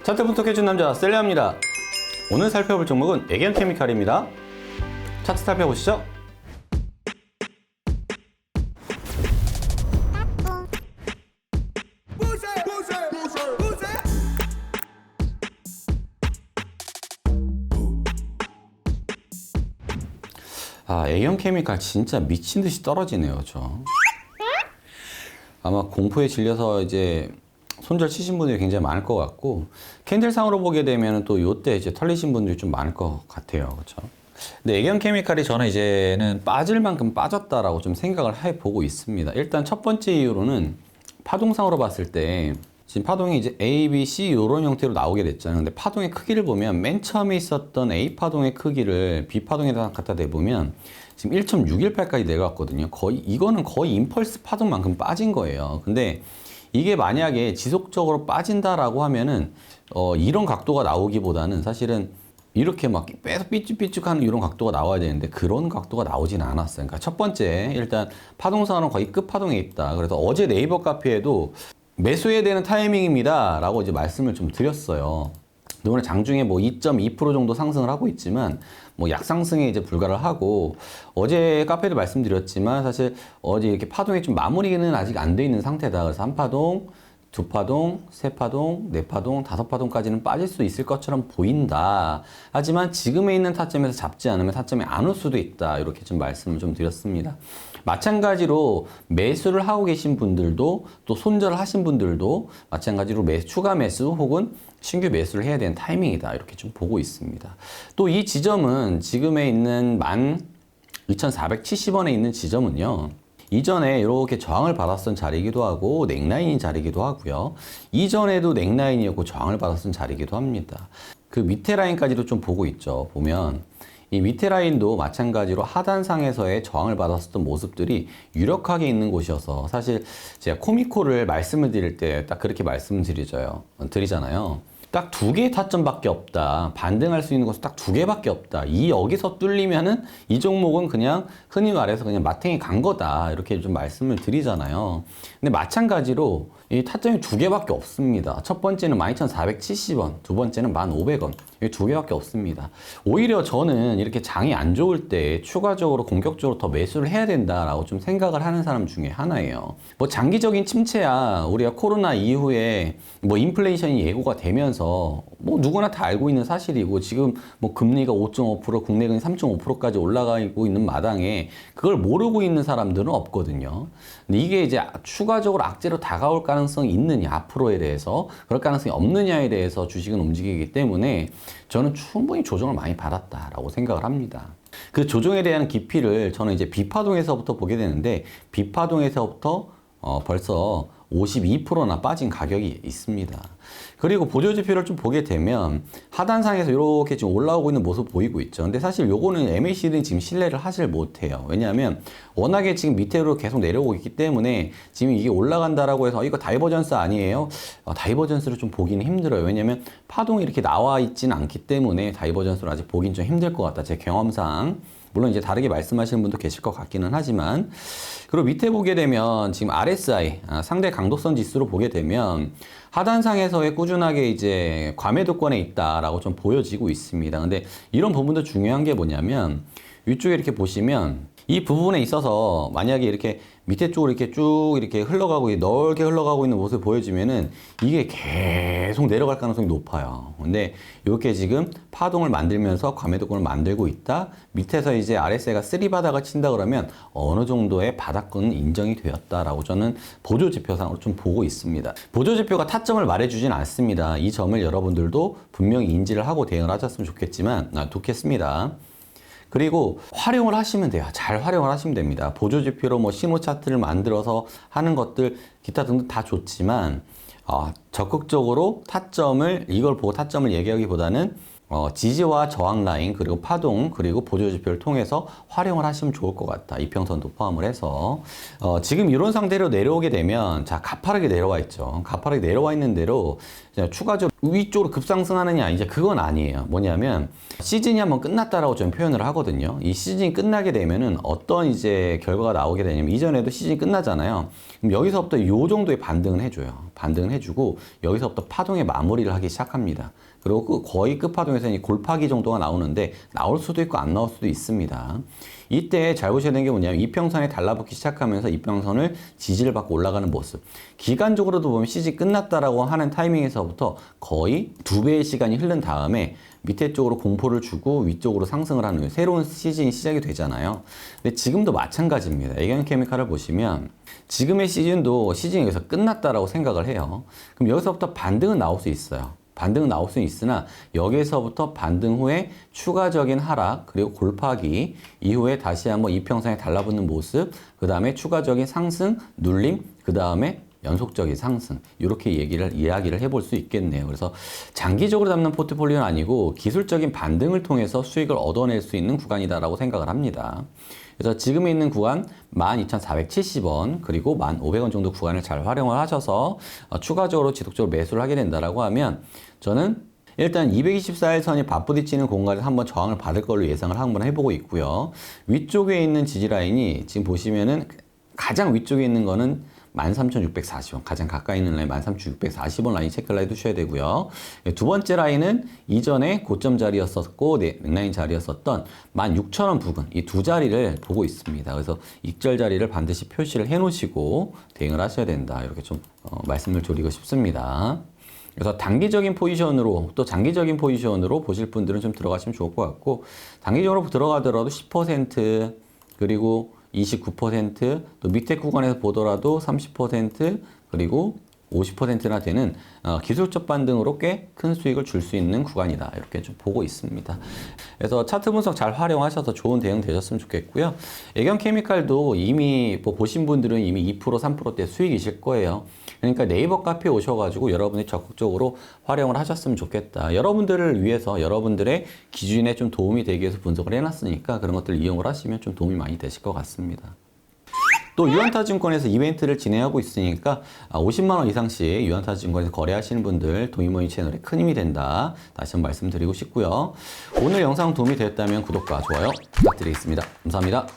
차트 분석해준 남자 셀레입니다. 오늘 살펴볼 종목은 애견케미칼입니다. 차트 살펴보시죠. 애견케미칼 진짜 미친듯이 떨어지네요, 아마 공포에 질려서 이제 손절 치신 분들이 굉장히 많을 것 같고, 캔들상으로 보게 되면 또 요때 이제 털리신 분들이 좀 많을 것 같아요, 그렇죠? 근데 애견케미칼이 저는 이제는 빠질 만큼 빠졌다라고 좀 생각을 해보고 있습니다. 일단 첫 번째 이유로는 파동상으로 봤을 때 지금 파동이 이제 A, B, C 이런 형태로 나오게 됐잖아요. 근데 파동의 크기를 보면 맨 처음에 있었던 A 파동의 크기를 B 파동에다 갖다 대보면 지금 1.618까지 내려왔거든요. 이거는 거의 임펄스 파동만큼 빠진 거예요. 근데 이게 만약에 지속적으로 빠진다라고 하면은 이런 각도가 나오기보다는 사실은 이렇게 막 계속 삐쭉삐쭉하는 이런 각도가 나와야 되는데 그런 각도가 나오진 않았어요. 그러니까 첫 번째, 일단 파동상으로는 거의 끝파동에 있다. 그래서 어제 네이버 카페에도 매수해야 되는 타이밍입니다 라고 이제 말씀을 좀 드렸어요. 이번에 장중에 뭐 2.2% 정도 상승을 하고 있지만 뭐 약상승에 이제 불과를 하고, 어제 카페도 말씀드렸지만 사실 어제 이렇게 파동이 좀 마무리는 아직 안 돼 있는 상태다. 그래서 한 파동, 두 파동, 세 파동, 네 파동, 다섯 파동까지는 빠질 수 있을 것처럼 보인다. 하지만 지금에 있는 타점에서 잡지 않으면 타점에 안 올 수도 있다. 이렇게 좀 말씀을 좀 드렸습니다. 마찬가지로 매수를 하고 계신 분들도 또 손절을 하신 분들도 마찬가지로 추가 매수 혹은 신규 매수를 해야 되는 타이밍이다. 이렇게 좀 보고 있습니다. 또 이 지점은 지금에 있는 12,470원에 있는 지점은요, 이전에 이렇게 저항을 받았던 자리이기도 하고 넥라인인 자리이기도 하고요. 이전에도 넥라인이었고 저항을 받았던 자리이기도 합니다. 그 밑에 라인까지도 좀 보고 있죠. 보면 이 밑에 라인도 마찬가지로 하단상에서의 저항을 받았었던 모습들이 유력하게 있는 곳이어서, 사실 제가 코미코를 말씀을 드릴 때 딱 그렇게 드리잖아요. 딱 두 개의 타점밖에 없다. 반등할 수 있는 것은 딱 두 개밖에 없다. 여기서 뚫리면은 이 종목은 그냥 흔히 말해서 그냥 마탱이 간 거다. 이렇게 좀 말씀을 드리잖아요. 근데 마찬가지로 이 타점이 두 개밖에 없습니다. 첫 번째는 12,470원, 두 번째는 1,500원. 이 두 개밖에 없습니다. 오히려 저는 이렇게 장이 안 좋을 때 추가적으로 공격적으로 더 매수를 해야 된다라고 좀 생각을 하는 사람 중에 하나예요. 뭐 장기적인 침체야 우리가 코로나 이후에 뭐 인플레이션이 예고가 되면서 뭐 누구나 다 알고 있는 사실이고, 지금 뭐 금리가 5.5%, 국내 금리 3.5%까지 올라가고 있는 마당에 그걸 모르고 있는 사람들은 없거든요. 근데 이게 이제 추가적으로 악재로 다가올 가능성이 있느냐, 앞으로에 대해서 그럴 가능성이 없느냐에 대해서 주식은 움직이기 때문에 저는 충분히 조정을 많이 받았다라고 생각을 합니다. 그 조정에 대한 깊이를 저는 이제 B파동에서부터 보게 되는데, B파동에서부터 벌써 52%나 빠진 가격이 있습니다. 그리고 보조지표를 좀 보게 되면 하단상에서 이렇게 지금 올라오고 있는 모습 보이고 있죠. 근데 사실 요거는 MACD는 지금 신뢰를 하질 못해요. 왜냐하면 워낙에 지금 밑으로 계속 내려오고 있기 때문에 지금 이게 올라간다라고 해서 이거 다이버전스 아니에요? 다이버전스를 좀 보기는 힘들어요. 왜냐하면 파동이 이렇게 나와 있지는 않기 때문에 다이버전스를 아직 보긴 좀 힘들 것 같다. 제 경험상. 물론 이제 다르게 말씀하시는 분도 계실 것 같기는 하지만, 그리고 밑에 보게 되면 지금 RSI, 상대 강도선 지수로 보게 되면 하단상에서의 꾸준하게 이제 과매도권에 있다라고 좀 보여지고 있습니다. 근데 이런 부분도 중요한 게 뭐냐면, 위쪽에 이렇게 보시면 이 부분에 있어서 만약에 이렇게 밑에 쪽으로 이렇게 쭉 이렇게 넓게 흘러가고 있는 모습을 보여주면은 이게 계속 내려갈 가능성이 높아요. 근데 이렇게 지금 파동을 만들면서 과매도권을 만들고 있다. 밑에서 이제 RSI가 3바닥을 친다 그러면 어느 정도의 바닥권은 인정이 되었다라고 저는 보조지표상으로 좀 보고 있습니다. 보조지표가 타점을 말해주진 않습니다. 이 점을 여러분들도 분명히 인지를 하고 대응을 하셨으면 좋겠습니다. 그리고 활용을 하시면 돼요. 잘 활용을 하시면 됩니다. 보조지표로 뭐 신호 차트를 만들어서 하는 것들 기타 등등 다 좋지만 적극적으로 이걸 보고 타점을 얘기하기보다는 지지와 저항 라인, 그리고 파동, 그리고 보조지표를 통해서 활용을 하시면 좋을 것 같다. 이평선도 포함을 해서 지금 이런 상태로 내려오게 되면, 자, 가파르게 내려와 있죠. 가파르게 내려와 있는 대로 추가적으로 위쪽으로 급상승하느냐, 이제 그건 아니에요. 뭐냐면 시즌이 한번 끝났다라고 좀 표현을 하거든요. 이 시즌이 끝나게 되면은 어떤 이제 결과가 나오게 되냐면, 이전에도 시즌이 끝나잖아요. 그럼 여기서부터 요 정도의 반등을 해줘요. 반등을 해주고 여기서부터 파동의 마무리를 하기 시작합니다. 그리고 거의 끝파동에서는 골파기 정도가 나오는데 나올 수도 있고 안 나올 수도 있습니다. 이때 잘 보셔야 되는 게 뭐냐면 이평선에 달라붙기 시작하면서 이평선을 지지를 받고 올라가는 모습. 기간적으로도 보면 시즌 끝났다라고 하는 타이밍에서부터 거의 2배의 시간이 흐른 다음에 밑에 쪽으로 공포를 주고 위쪽으로 상승을 하는 새로운 시즌이 시작이 되잖아요. 근데 지금도 마찬가지입니다. 애견케미칼을 보시면 지금의 시즌이 여기서 끝났다라고 생각을 해요. 그럼 여기서부터 반등은 나올 수 있어요. 반등은 나올 수 있으나 여기에서부터 반등 후에 추가적인 하락 그리고 골파기 이후에 다시 한번 이평선에 달라붙는 모습, 그 다음에 추가적인 상승, 눌림, 그 다음에 연속적인 상승, 이렇게 이야기를 해볼 수 있겠네요. 그래서 장기적으로 잡는 포트폴리오는 아니고 기술적인 반등을 통해서 수익을 얻어낼 수 있는 구간이다라고 생각을 합니다. 그래서 지금 있는 구간 12,470원 그리고 1,500원 정도 구간을 잘 활용을 하셔서 추가적으로 지속적으로 매수를 하게 된다라고 하면 저는 일단 224일선이 맞부딪히는 공간에서 한번 저항을 받을 걸로 예상을 한번 해보고 있고요. 위쪽에 있는 지지라인이 지금 보시면은 가장 위쪽에 있는 거는 13,640원, 가장 가까이 있는 라인 13,640원 라인 체크를 해두셔야 되고요. 두 번째 라인은 이전에 고점 자리였었고 넥라인 자리였었던 16,000원 부근, 이 두 자리를 보고 있습니다. 그래서 익절 자리를 반드시 표시를 해놓으시고 대응을 하셔야 된다. 이렇게 좀 말씀을 드리고 싶습니다. 그래서 단기적인 포지션으로 또 장기적인 포지션으로 보실 분들은 좀 들어가시면 좋을 것 같고, 단기적으로 들어가더라도 10% 그리고 29%, 또 밑에 구간에서 보더라도 30% 그리고 50%나 되는 기술적 반등으로 꽤 큰 수익을 줄 수 있는 구간이다. 이렇게 좀 보고 있습니다. 그래서 차트 분석 잘 활용하셔서 좋은 대응 되셨으면 좋겠고요. 애견케미칼도 이미 보신 분들은 이미 2%, 3%대 수익이실 거예요. 그러니까 네이버 카페에 오셔가지고 여러분이 적극적으로 활용을 하셨으면 좋겠다. 여러분들을 위해서 여러분들의 기준에 좀 도움이 되기 위해서 분석을 해놨으니까 그런 것들 이용을 하시면 좀 도움이 많이 되실 것 같습니다. 또 유한타증권에서 이벤트를 진행하고 있으니까 50만 원 이상씩 유한타증권에서 거래하시는 분들 도이모니 채널에 큰 힘이 된다. 다시 한번 말씀드리고 싶고요. 오늘 영상 도움이 되었다면 구독과 좋아요 부탁드리겠습니다. 감사합니다.